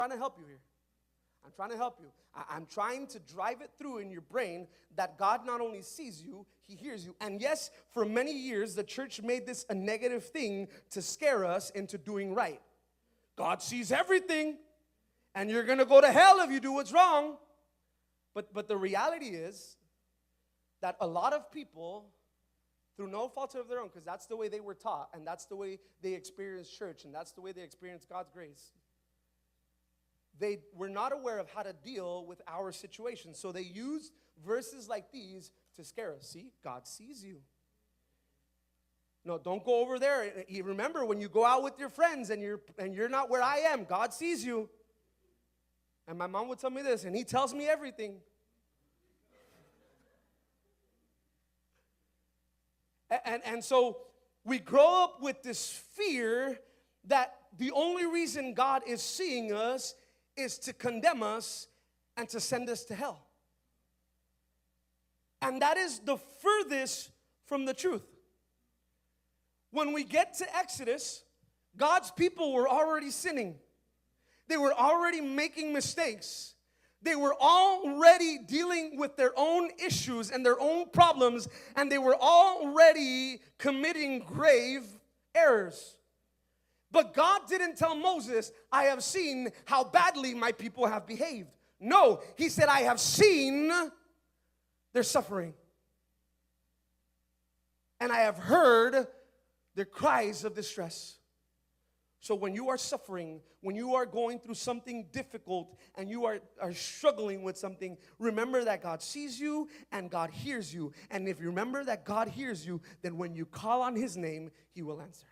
trying to help you here. I'm trying to help you. I'm trying to drive it through in your brain that God not only sees you, He hears you. And yes, for many years, the church made this a negative thing to scare us into doing right. God sees everything, and you're going to go to hell if you do what's wrong. But the reality is that a lot of people, through no fault of their own, because that's the way they were taught, and that's the way they experienced church, and that's the way they experienced God's grace, they were not aware of how to deal with our situation. So they used verses like these to scare us. See, God sees you. No, don't go over there. You remember when you go out with your friends and you're not where I am, God sees you. And my mom would tell me this, and He tells me everything. And so we grow up with this fear that the only reason God is seeing us is to condemn us and to send us to hell. And that is the furthest from the truth. When we get to Exodus, God's people were already sinning. They were already making mistakes. They were already dealing with their own issues and their own problems, and they were already committing grave errors. But God didn't tell Moses, I have seen how badly my people have behaved. No, He said, I have seen their suffering. And I have heard their cries of distress. So when you are suffering, when you are going through something difficult and you are struggling with something, remember that God sees you and God hears you. And if you remember that God hears you, then when you call on His name, He will answer.